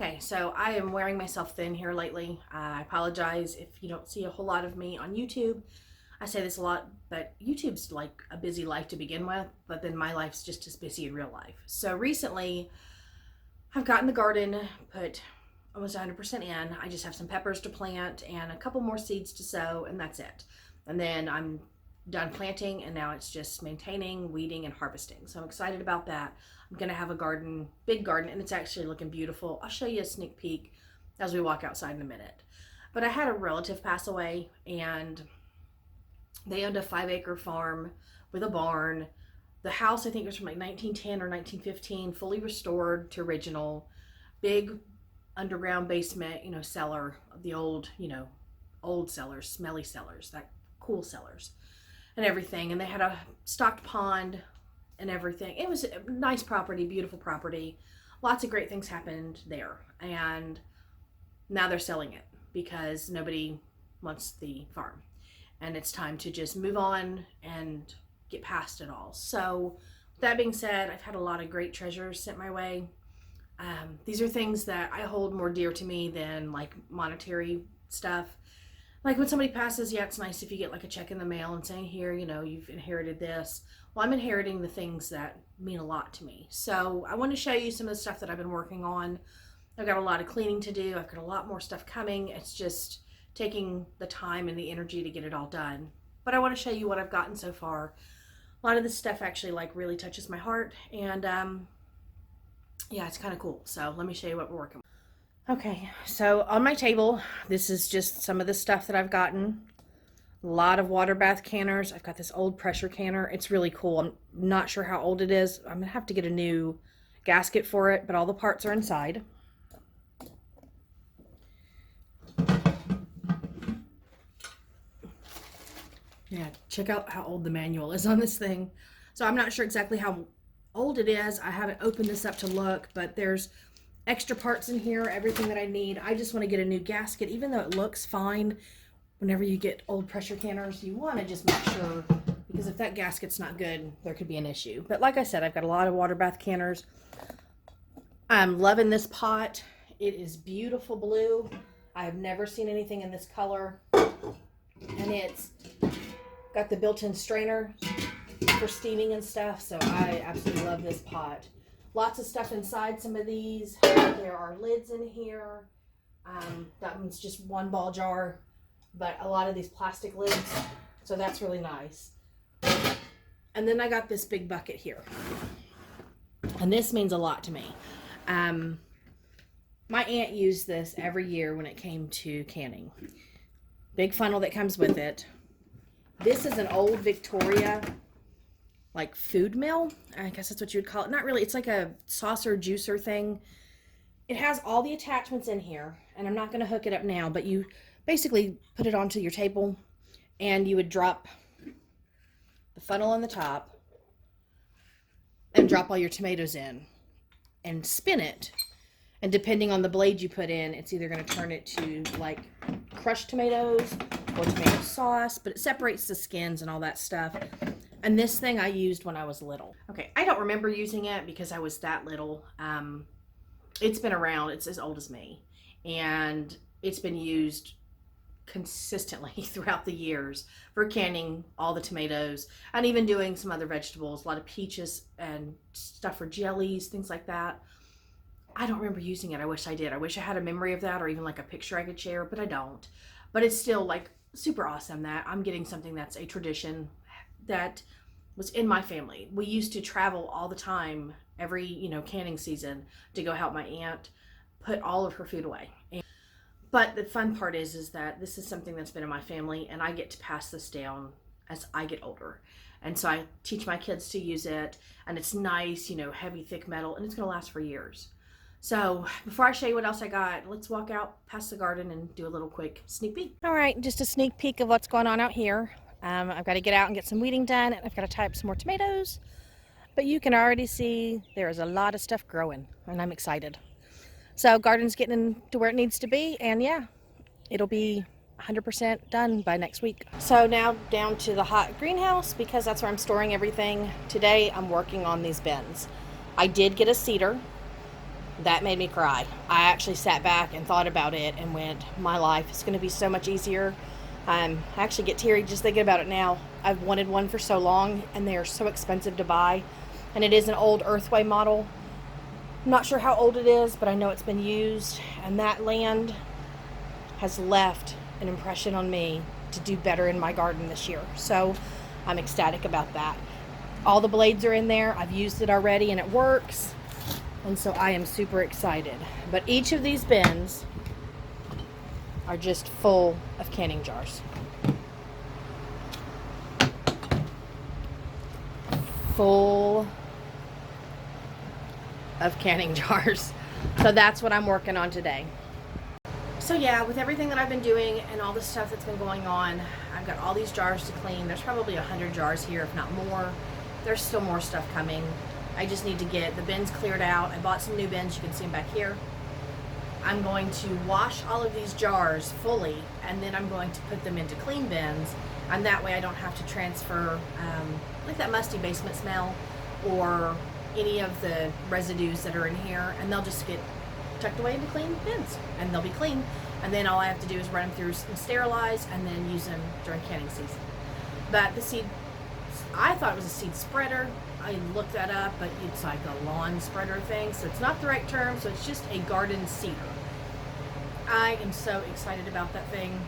Okay, so I am wearing myself thin here lately. I apologize if you don't see a whole lot of me on YouTube. I say this a lot, but YouTube's like a busy life to begin with, but then my life's just as busy in real life. So recently, I've gotten the garden put almost 100% in. I just have some peppers to plant and a couple more seeds to sow, and that's it. And then I'm done planting, and now it's just maintaining, weeding, and harvesting. So I'm excited about that. I'm gonna have a garden, big garden, and it's actually looking beautiful. I'll show you a sneak peek as we walk outside in a minute. But I had a relative pass away, and they owned a 5-acre farm with a barn. The house, I think, was from like 1910 or 1915, fully restored to original. Big underground basement, cellar of the old, old cellars, smelly cellars, that cool cellars and everything. And they had a stocked pond and everything. It was a nice property, beautiful property. Lots of great things happened there. And now they're selling it because nobody wants the farm. And it's time to just move on and get past it all. So that being said, I've had a lot of great treasures sent my way. These are things that I hold more dear to me than like monetary stuff. Like when somebody passes, yeah, it's nice if you get like a check in the mail and saying, here, you've inherited this. Well, I'm inheriting the things that mean a lot to me. So I want to show you some of the stuff that I've been working on. I've got a lot of cleaning to do. I've got a lot more stuff coming. It's just taking the time and the energy to get it all done. But I want to show you what I've gotten so far. A lot of this stuff actually like really touches my heart, and yeah, it's kind of cool. So let me show you what we're working with. Okay, so on my table, this is just some of the stuff that I've gotten. A lot of water bath canners. I've got this old pressure canner. It's really cool. I'm not sure how old it is. I'm gonna have to get a new gasket for it, but all the parts are inside. Yeah, check out how old the manual is on this thing. So I'm not sure exactly how old it is. I haven't opened this up to look, but there's extra parts in here, everything that I need. I just want to get a new gasket, even though it looks fine. Whenever you get old pressure canners, you want to just make sure, because if that gasket's not good, there could be an issue. But like I said, I've got a lot of water bath canners. I'm loving this pot. It is beautiful blue. I have never seen anything in this color. And it's got the built-in strainer for steaming and stuff, so I absolutely love this pot. Lots of stuff inside some of these. There are lids in here. That one's just one ball jar, but a lot of these plastic lids, so that's really nice. And then I got this big bucket here, and this means a lot to me. My aunt used this every year when it came to canning. Big funnel that comes with it. This is an old Victoria like food mill, I guess that's what you would call it. Not really, it's like a saucer juicer thing. It has all the attachments in here, and I'm not going to hook it up now, but you basically put it onto your table, and you would drop the funnel on the top and drop all your tomatoes in and spin it. And depending on the blade you put in, it's either going to turn it to like crushed tomatoes or tomato sauce, but it separates the skins and all that stuff. And this thing I used when I was little. Okay, I don't remember using it because I was that little. It's been around, it's as old as me. And it's been used consistently throughout the years for canning all the tomatoes and even doing some other vegetables, a lot of peaches and stuff for jellies, things like that. I don't remember using it. I wish I did. I wish I had a memory of that or even like a picture I could share, but I don't. But it's still like super awesome that I'm getting something that's a tradition that was in my family. We used to travel all the time, every, canning season, to go help my aunt put all of her food away. But the fun part is that this is something that's been in my family, and I get to pass this down as I get older. And so I teach my kids to use it, and it's nice, heavy, thick metal, and it's gonna last for years. So before I show you what else I got, let's walk out past the garden and do a little quick sneak peek. All right, just a sneak peek of what's going on out here. I've got to get out and get some weeding done, and I've got to tie up some more tomatoes. But you can already see there's a lot of stuff growing, and I'm excited. So garden's getting to where it needs to be, and yeah, it'll be 100% done by next week. So now down to the hot greenhouse because that's where I'm storing everything. Today I'm working on these bins. I did get a seeder. That made me cry. I actually sat back and thought about it and went, my life is going to be so much easier. I actually get teary just thinking about it now. I've wanted one for so long, and they are so expensive to buy. And it is an old Earthway model. I'm not sure how old it is, but I know it's been used. And that land has left an impression on me to do better in my garden this year. So I'm ecstatic about that. All the blades are in there. I've used it already and it works. And so I am super excited. But each of these bins are just full of canning jars. Full of canning jars. So that's what I'm working on today. So yeah, with everything that I've been doing and all the stuff that's been going on, I've got all these jars to clean. There's probably 100 jars here, if not more. There's still more stuff coming. I just need to get the bins cleared out. I bought some new bins. You can see them back here. I'm going to wash all of these jars fully, and then I'm going to put them into clean bins, and that way I don't have to transfer like that musty basement smell or any of the residues that are in here, and they'll just get tucked away into clean bins, and they'll be clean, and then all I have to do is run them through and sterilize, and then use them during canning season. But the seed, I thought it was a seed spreader. I looked that up, but it's like a lawn spreader thing, so it's not the right term, so it's just a garden seeder. I am so excited about that thing.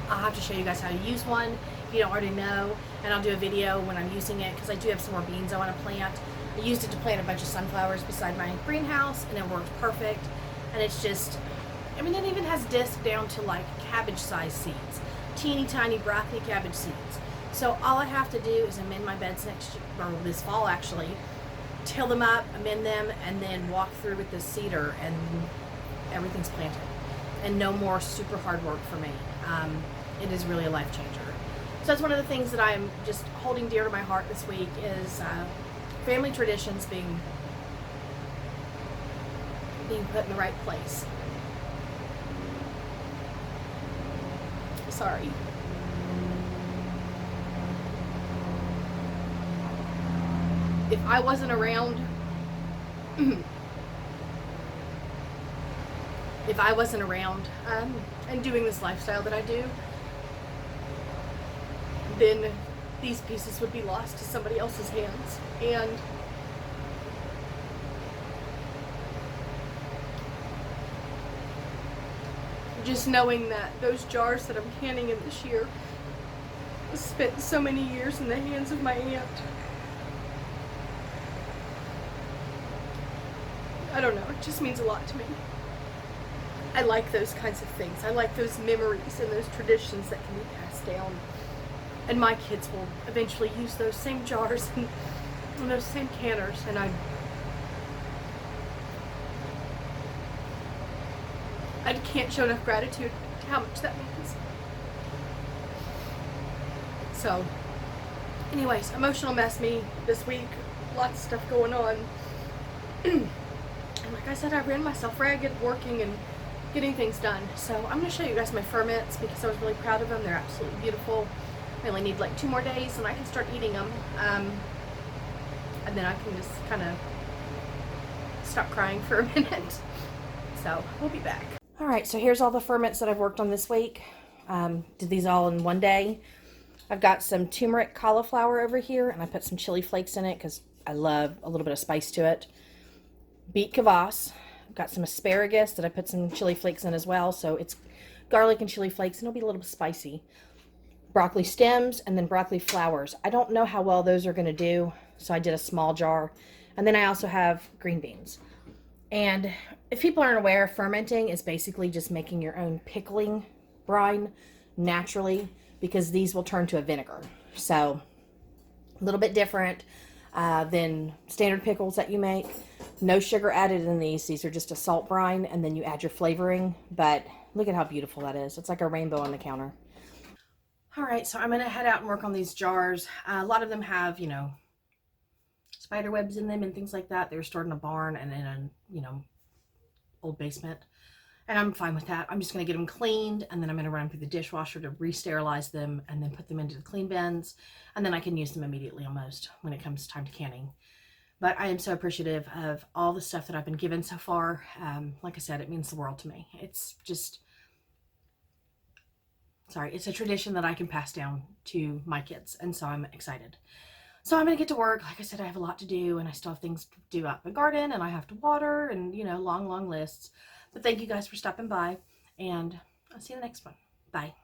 I'll have to show you guys how to use one if you don't already know, and I'll do a video when I'm using it, because I do have some more beans I want to plant. I used it to plant a bunch of sunflowers beside my greenhouse, and it worked perfect. And it's just, I mean, it even has disc down to like cabbage size seeds, teeny tiny broccoli cabbage seeds. So all I have to do is amend my beds next year, or this fall actually, till them up, amend them, and then walk through with this seeder, and everything's planted. And no more super hard work for me. It is really a life changer. So that's one of the things that I'm just holding dear to my heart this week is family traditions being put in the right place. Sorry. If I wasn't around, and doing this lifestyle that I do, then these pieces would be lost to somebody else's hands. And just knowing that those jars that I'm canning in this year spent so many years in the hands of my aunt, I don't know, it just means a lot to me. I like those kinds of things. I like those memories and those traditions that can be passed down. And my kids will eventually use those same jars and those same canners, and I can't show enough gratitude to how much that means. So, anyways, emotional mess me this week. Lots of stuff going on. And like I said, I ran myself ragged working and getting things done. So I'm going to show you guys my ferments because I was really proud of them. They're absolutely beautiful. I only need like 2 more days and I can start eating them. And then I can just kind of stop crying for a minute. So we'll be back. Alright, so here's all the ferments that I've worked on this week. Did these all in one day. I've got some turmeric cauliflower over here, and I put some chili flakes in it because I love a little bit of spice to it. Beet kvass. I've got some asparagus that I put some chili flakes in as well, so it's garlic and chili flakes, and it'll be a little bit spicy. Broccoli stems, and then broccoli flowers. I don't know how well those are going to do, so I did a small jar. And then I also have green beans. And if people aren't aware, fermenting is basically just making your own pickling brine naturally, because these will turn to a vinegar. So a little bit different than standard pickles that you make. No sugar added in these. These are just a salt brine, and then you add your flavoring. But look at how beautiful that is. It's like a rainbow on the counter. All right, so I'm going to head out and work on these jars. A lot of them have, you know, spider webs in them and things like that. They were stored in a barn and in a, you know, old basement. And I'm fine with that. I'm just going to get them cleaned, and then I'm going to run them through the dishwasher to re-sterilize them and then put them into the clean bins. And then I can use them immediately almost when it comes time to canning. But I am so appreciative of all the stuff that I've been given so far. Like I said, it means the world to me. It's just, sorry, it's a tradition that I can pass down to my kids. And so I'm excited. So I'm going to get to work. Like I said, I have a lot to do, and I still have things to do out in the garden, and I have to water, and, you know, long, long lists. But thank you guys for stopping by, and I'll see you in the next one. Bye.